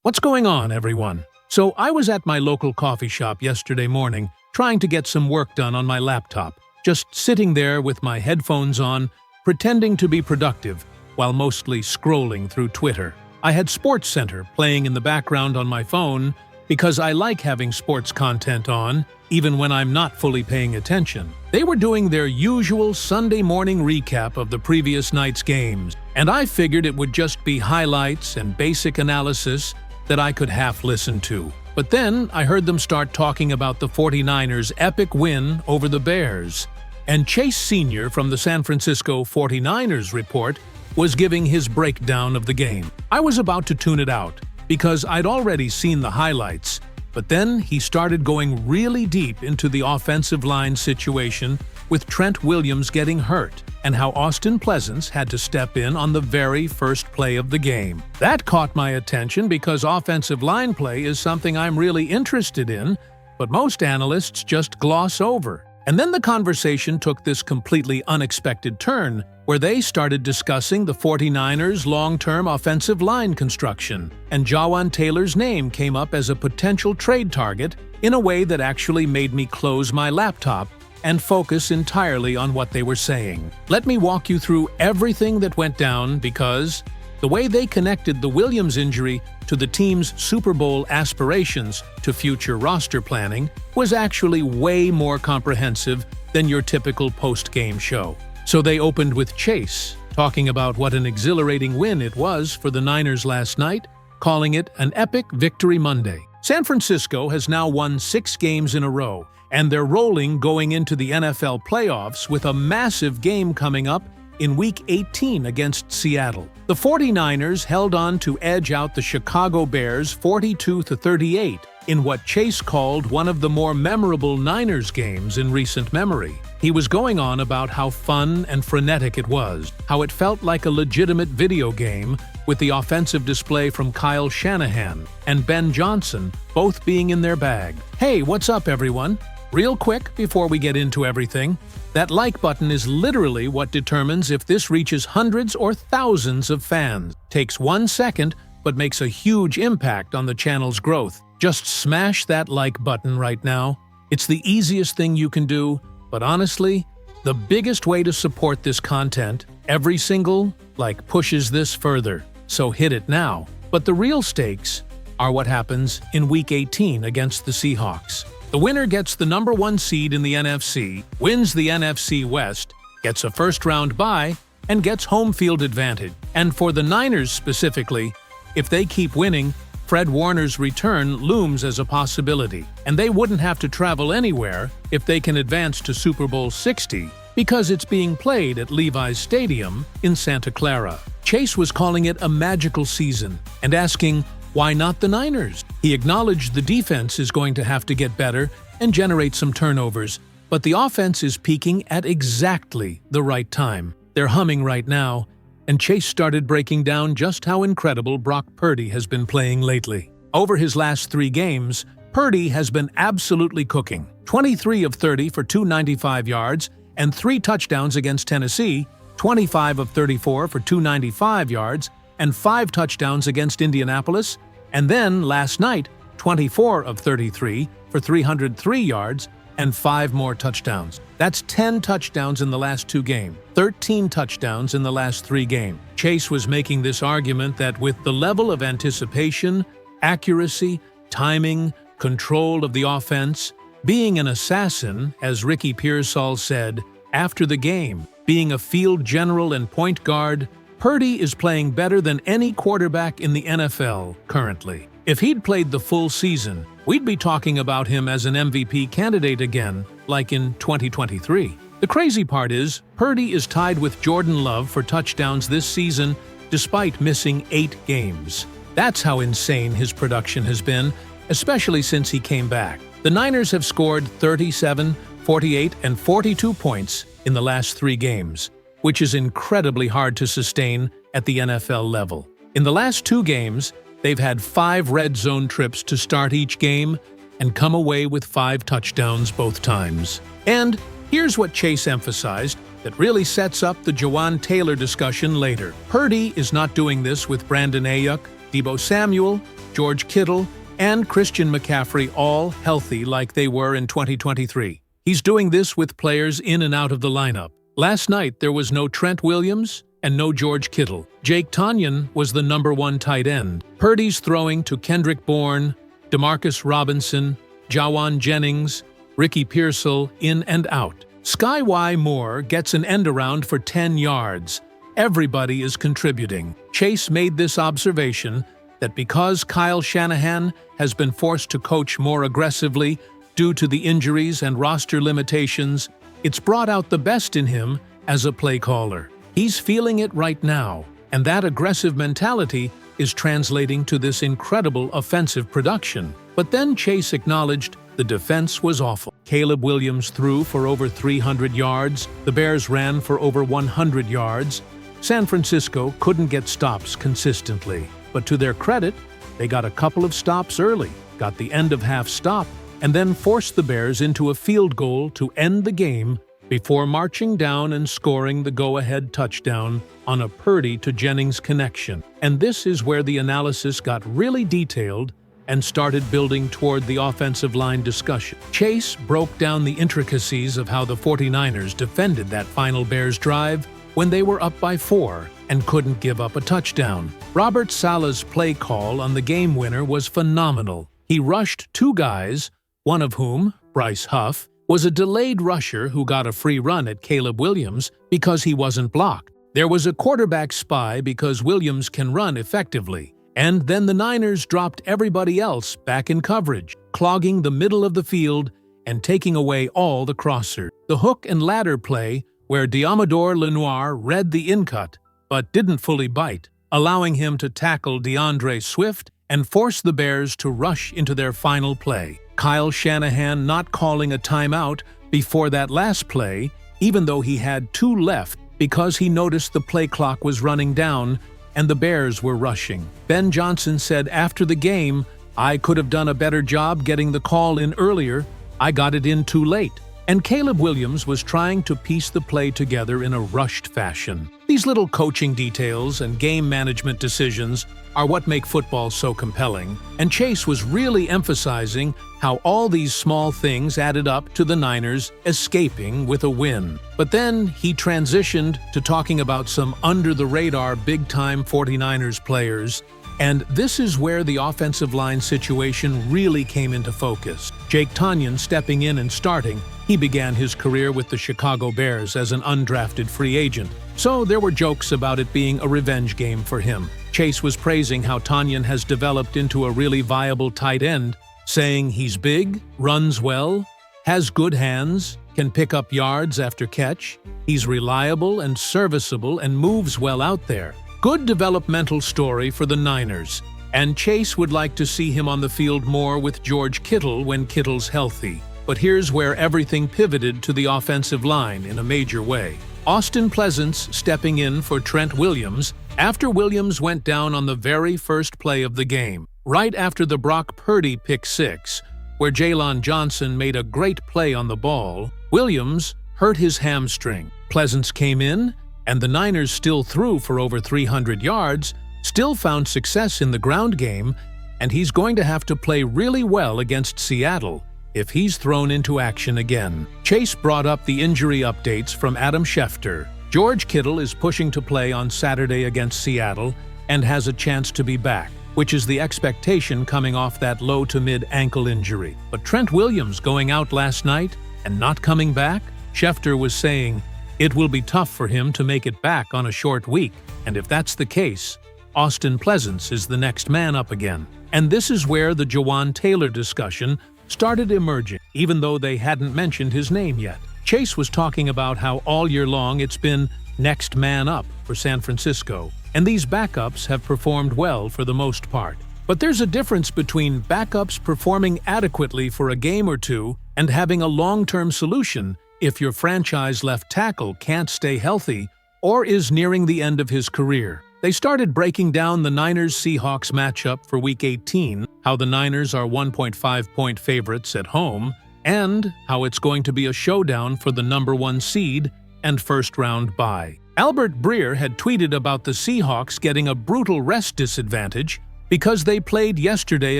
What's going on, everyone? So I was at my local coffee shop yesterday morning trying to get some work done on my laptop, just sitting there with my headphones on, pretending to be productive while mostly scrolling through Twitter. I had SportsCenter playing in the background on my phone because I like having sports content on, even when I'm not fully paying attention. They were doing their usual Sunday morning recap of the previous night's games, and I figured it would just be highlights and basic analysis that I could half listen to. But then I heard them start talking about the 49ers' epic win over the Bears, and Chase Sr. from the San Francisco 49ers report was giving his breakdown of the game. I was about to tune it out because I'd already seen the highlights, but then he started going really deep into the offensive line situation with Trent Williams getting hurt and how Austin Pleasance had to step in on the very first play of the game. That caught my attention because offensive line play is something I'm really interested in, but most analysts just gloss over. And then the conversation took this completely unexpected turn, where they started discussing the 49ers' long-term offensive line construction, and Jawaan Taylor's name came up as a potential trade target in a way that actually made me close my laptop and focus entirely on what they were saying. Let me walk you through everything that went down because the way they connected the Williams injury to the team's Super Bowl aspirations to future roster planning was actually way more comprehensive than your typical post-game show. So they opened with Chase, talking about what an exhilarating win it was for the Niners last night, calling it an epic victory Monday. San Francisco has now won 6 games in a row, and they're rolling going into the NFL playoffs with a massive game coming up in Week 18 against Seattle. The 49ers held on to edge out the Chicago Bears 42-38 in what Chase called one of the more memorable Niners games in recent memory. He was going on about how fun and frenetic it was, how it felt like a legitimate video game, with the offensive display from Kyle Shanahan and Ben Johnson both being in their bag. Hey, what's up, everyone? Real quick, before we get into everything, that like button is literally what determines if this reaches hundreds or thousands of fans. Takes 1 second, but makes a huge impact on the channel's growth. Just smash that like button right now. It's the easiest thing you can do, but honestly, the biggest way to support this content, every single like pushes this further, so hit it now. But the real stakes are what happens in Week 18 against the Seahawks. The winner gets the number 1 seed in the NFC, wins the NFC West, gets a first-round bye, and gets home field advantage. And for the Niners specifically, if they keep winning, Fred Warner's return looms as a possibility, and they wouldn't have to travel anywhere if they can advance to Super Bowl 60, because it's being played at Levi's Stadium in Santa Clara. Chase was calling it a magical season and asking, why not the Niners? He acknowledged the defense is going to have to get better and generate some turnovers, but the offense is peaking at exactly the right time. They're humming right now, and Chase started breaking down just how incredible Brock Purdy has been playing lately. Over his last 3 games, Purdy has been absolutely cooking. 23 of 30 for 295 yards and 3 touchdowns against Tennessee, 25 of 34 for 295 yards, and 5 touchdowns against Indianapolis, and then last night, 24 of 33 for 303 yards and 5 more touchdowns. That's 10 touchdowns in the last 2 games, 13 touchdowns in the last 3 games. Chase was making this argument that with the level of anticipation, accuracy, timing, control of the offense, being an assassin, as Ricky Pearsall said after the game, being a field general and point guard, Purdy is playing better than any quarterback in the NFL currently. If he'd played the full season, we'd be talking about him as an MVP candidate again, like in 2023. The crazy part is, Purdy is tied with Jordan Love for touchdowns this season despite missing 8 games. That's how insane his production has been, especially since he came back. The Niners have scored 37, 48, and 42 points in the last 3 games, which is incredibly hard to sustain at the NFL level. In the last 2 games, they've had 5 red zone trips to start each game and come away with 5 touchdowns both times. And here's what Chase emphasized that really sets up the Jawaan Taylor discussion later. Purdy is not doing this with Brandon Ayuk, Deebo Samuel, George Kittle, and Christian McCaffrey all healthy like they were in 2023. He's doing this with players in and out of the lineup. Last night, there was no Trent Williams and no George Kittle. Jake Tonyan was the #1 tight end. Purdy's throwing to Kendrick Bourne, Demarcus Robinson, Jawan Jennings, Ricky Pearsall in and out. Sky Y. Moore gets an end-around for 10 yards. Everybody is contributing. Chase made this observation that because Kyle Shanahan has been forced to coach more aggressively due to the injuries and roster limitations, it's brought out the best in him as a play caller. He's feeling it right now, and that aggressive mentality is translating to this incredible offensive production. But then Chase acknowledged the defense was awful. Caleb Williams threw for over 300 yards. The Bears ran for over 100 yards. San Francisco couldn't get stops consistently. But to their credit, they got a couple of stops early, got the end-of-half stop, and then forced the Bears into a field goal to end the game before marching down and scoring the go-ahead touchdown on a Purdy to Jennings connection. And this is where the analysis got really detailed and started building toward the offensive line discussion. Chase broke down the intricacies of how the 49ers defended that final Bears drive when they were up by 4 and couldn't give up a touchdown. Robert Saleh's play call on the game winner was phenomenal. He rushed 2 guys, one of whom, Bryce Huff, was a delayed rusher who got a free run at Caleb Williams because he wasn't blocked. There was a quarterback spy because Williams can run effectively. And then the Niners dropped everybody else back in coverage, clogging the middle of the field and taking away all the crossers. The hook and ladder play, where Diamador Lenoir read the in-cut but didn't fully bite, allowing him to tackle DeAndre Swift and force the Bears to rush into their final play. Kyle Shanahan not calling a timeout before that last play, even though he had 2 left because he noticed the play clock was running down and the Bears were rushing. Ben Johnson said after the game, "I could have done a better job getting the call in earlier. I got it in too late." And Caleb Williams was trying to piece the play together in a rushed fashion. These little coaching details and game management decisions are what make football so compelling, and Chase was really emphasizing how all these small things added up to the Niners escaping with a win. But then he transitioned to talking about some under-the-radar big-time 49ers players, and this is where the offensive line situation really came into focus. Jake Tonyan stepping in and starting. He began his career with the Chicago Bears as an undrafted free agent, so there were jokes about it being a revenge game for him. Chase was praising how Tonyan has developed into a really viable tight end, saying he's big, runs well, has good hands, can pick up yards after catch, he's reliable and serviceable and moves well out there. Good developmental story for the Niners, and Chase would like to see him on the field more with George Kittle when Kittle's healthy. But here's where everything pivoted to the offensive line in a major way. Austin Pleasance stepping in for Trent Williams after Williams went down on the very first play of the game, right after the Brock Purdy pick 6, where Jaylon Johnson made a great play on the ball. Williams hurt his hamstring. Pleasance came in, and the Niners still threw for over 300 yards, still found success in the ground game, and he's going to have to play really well against Seattle if he's thrown into action again. Chase brought up the injury updates from Adam Schefter. George Kittle is pushing to play on Saturday against Seattle and has a chance to be back, which is the expectation coming off that low to mid ankle injury. But Trent Williams going out last night and not coming back? Schefter was saying it will be tough for him to make it back on a short week, and if that's the case, Austin Pleasance is the next man up again. And this is where the Jawan Taylor discussion started emerging, even though they hadn't mentioned his name yet. Chase was talking about how all year long it's been next man up for San Francisco, and these backups have performed well for the most part. But there's a difference between backups performing adequately for a game or two and having a long-term solution if your franchise left tackle can't stay healthy or is nearing the end of his career. They started breaking down the Niners-Seahawks matchup for Week 18, how the Niners are 1.5-point favorites at home, and how it's going to be a showdown for the #1 seed and first-round bye. Albert Breer had tweeted about the Seahawks getting a brutal rest disadvantage because they played yesterday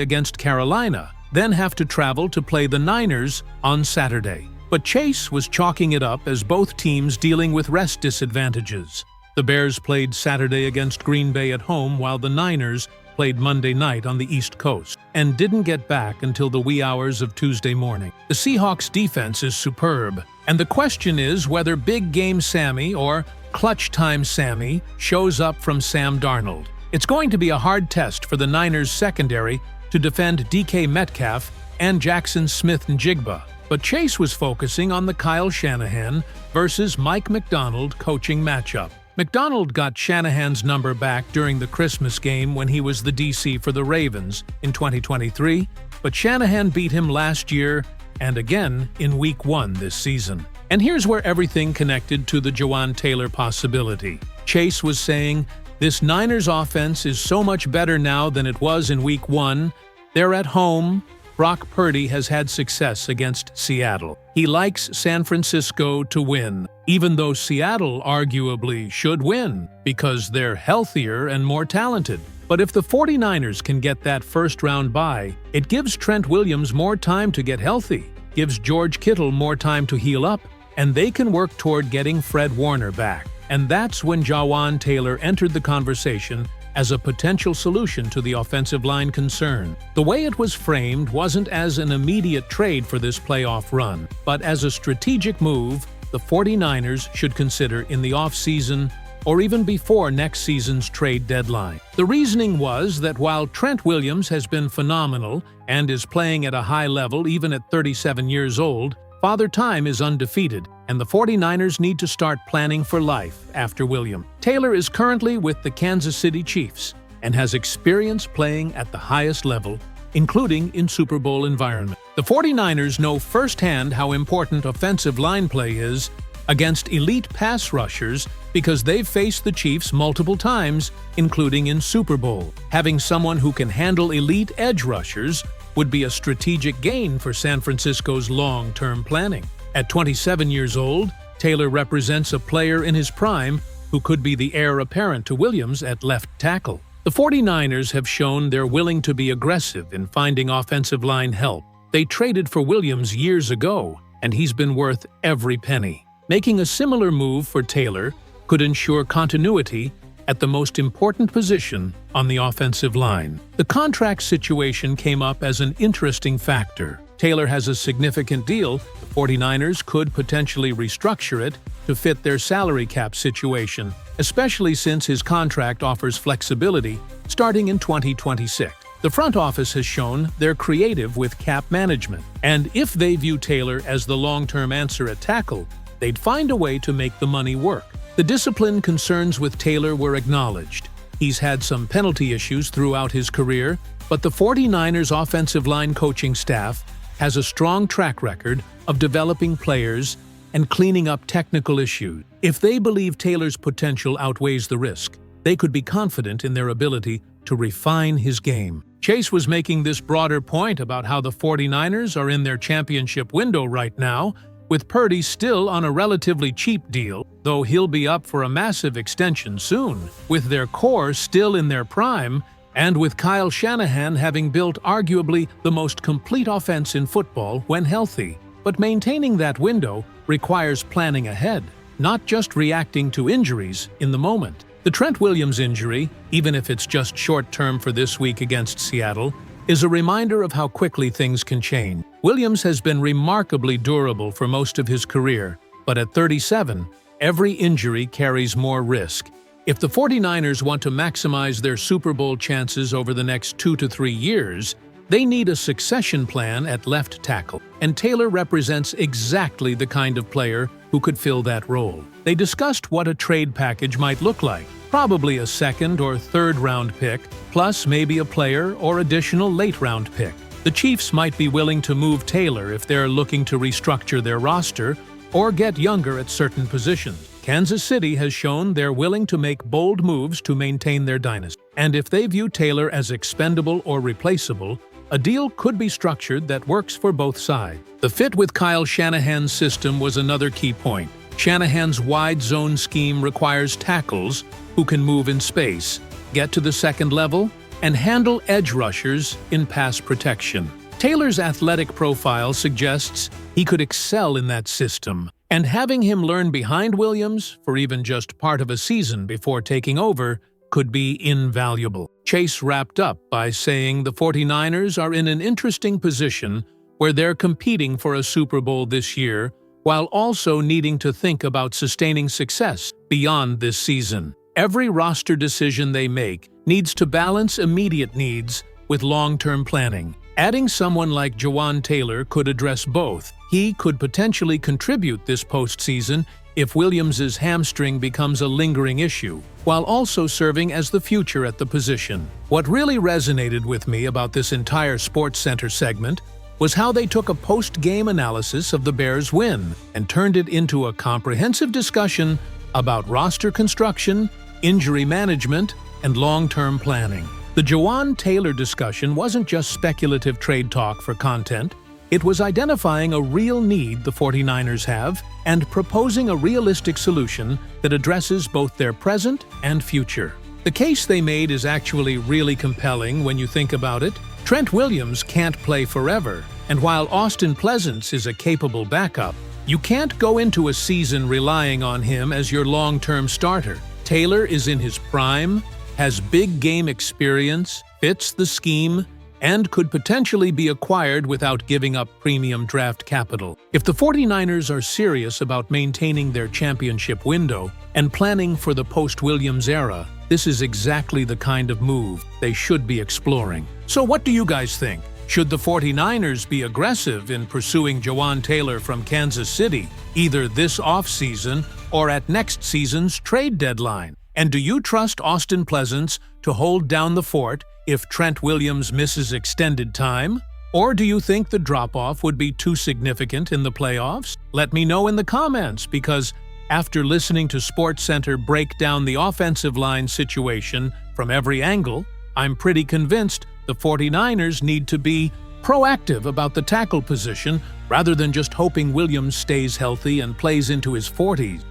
against Carolina, then have to travel to play the Niners on Saturday. But Chase was chalking it up as both teams dealing with rest disadvantages. The Bears played Saturday against Green Bay at home, while the Niners played Monday night on the East Coast and didn't get back until the wee hours of Tuesday morning. The Seahawks' defense is superb, and the question is whether Big Game Sammy or Clutch Time Sammy shows up from Sam Darnold. It's going to be a hard test for the Niners' secondary to defend DK Metcalf and Jackson Smith-Njigba, but Chase was focusing on the Kyle Shanahan versus Mike Macdonald coaching matchup. Macdonald got Shanahan's number back during the Christmas game when he was the DC for the Ravens in 2023, but Shanahan beat him last year and again in Week 1 this season. And here's where everything connected to the Jawaan Taylor possibility. Chase was saying, "This Niners offense is so much better now than it was in Week 1. They're at home. Brock Purdy has had success against Seattle. He likes San Francisco to win, even though Seattle arguably should win because they're healthier and more talented. But if the 49ers can get that first-round bye, it gives Trent Williams more time to get healthy, gives George Kittle more time to heal up, and they can work toward getting Fred Warner back." And that's when Jawaan Taylor entered the conversation as a potential solution to the offensive line concern. The way it was framed wasn't as an immediate trade for this playoff run, but as a strategic move the 49ers should consider in the offseason or even before next season's trade deadline. The reasoning was that while Trent Williams has been phenomenal and is playing at a high level even at 37 years old, Father Time is undefeated, and the 49ers need to start planning for life after Williams. Taylor is currently with the Kansas City Chiefs and has experience playing at the highest level, including in Super Bowl environment. The 49ers know firsthand how important offensive line play is against elite pass rushers because they've faced the Chiefs multiple times, including in Super Bowl. Having someone who can handle elite edge rushers would be a strategic gain for San Francisco's long-term planning. At 27 years old, Taylor represents a player in his prime who could be the heir apparent to Williams at left tackle. The 49ers have shown they're willing to be aggressive in finding offensive line help. They traded for Williams years ago, and he's been worth every penny. Making a similar move for Taylor could ensure continuity at the most important position on the offensive line. The contract situation came up as an interesting factor. Taylor has a significant deal. The 49ers could potentially restructure it to fit their salary cap situation, especially since his contract offers flexibility starting in 2026. The front office has shown they're creative with cap management, and if they view Taylor as the long-term answer at tackle, they'd find a way to make the money work. The discipline concerns with Taylor were acknowledged. He's had some penalty issues throughout his career, but the 49ers offensive line coaching staff has a strong track record of developing players and cleaning up technical issues. If they believe Taylor's potential outweighs the risk, they could be confident in their ability to refine his game. Chase was making this broader point about how the 49ers are in their championship window right now, with Purdy still on a relatively cheap deal, though he'll be up for a massive extension soon, with their core still in their prime, and with Kyle Shanahan having built arguably the most complete offense in football when healthy. But maintaining that window requires planning ahead, not just reacting to injuries in the moment. The Trent Williams injury, even if it's just short-term for this week against Seattle, is a reminder of how quickly things can change. Williams has been remarkably durable for most of his career, but at 37, every injury carries more risk. If the 49ers want to maximize their Super Bowl chances over the next 2 to 3 years, they need a succession plan at left tackle, and Taylor represents exactly the kind of player who could fill that role. They discussed what a trade package might look like, probably a second or third round pick, plus maybe a player or additional late round pick. The Chiefs might be willing to move Taylor if they're looking to restructure their roster or get younger at certain positions. Kansas City has shown they're willing to make bold moves to maintain their dynasty. And if they view Taylor as expendable or replaceable, a deal could be structured that works for both sides. The fit with Kyle Shanahan's system was another key point. Shanahan's wide zone scheme requires tackles who can move in space, get to the second level, and handle edge rushers in pass protection. Taylor's athletic profile suggests he could excel in that system, and having him learn behind Williams for even just part of a season before taking over could be invaluable. Chase wrapped up by saying the 49ers are in an interesting position where they're competing for a Super Bowl this year while also needing to think about sustaining success beyond this season. Every roster decision they make needs to balance immediate needs with long-term planning. Adding someone like Jawaan Taylor could address both. He could potentially contribute this postseason if Williams' hamstring becomes a lingering issue, while also serving as the future at the position. What really resonated with me about this entire SportsCenter segment was how they took a post-game analysis of the Bears' win and turned it into a comprehensive discussion about roster construction, injury management, and long-term planning. The Jawaan Taylor discussion wasn't just speculative trade talk for content. It was identifying a real need the 49ers have and proposing a realistic solution that addresses both their present and future. The case they made is actually really compelling when you think about it. Trent Williams can't play forever, and while Austin Pleasance is a capable backup, you can't go into a season relying on him as your long-term starter. Taylor is in his prime, has big game experience, fits the scheme, and could potentially be acquired without giving up premium draft capital. If the 49ers are serious about maintaining their championship window and planning for the post-Williams era, this is exactly the kind of move they should be exploring. So what do you guys think? Should the 49ers be aggressive in pursuing Jawaan Taylor from Kansas City, either this offseason or at next season's trade deadline? And do you trust Austin Pleasance to hold down the fort if Trent Williams misses extended time? Or do you think the drop-off would be too significant in the playoffs? Let me know in the comments, because after listening to SportsCenter break down the offensive line situation from every angle, I'm pretty convinced the 49ers need to be proactive about the tackle position rather than just hoping Williams stays healthy and plays into his 40s.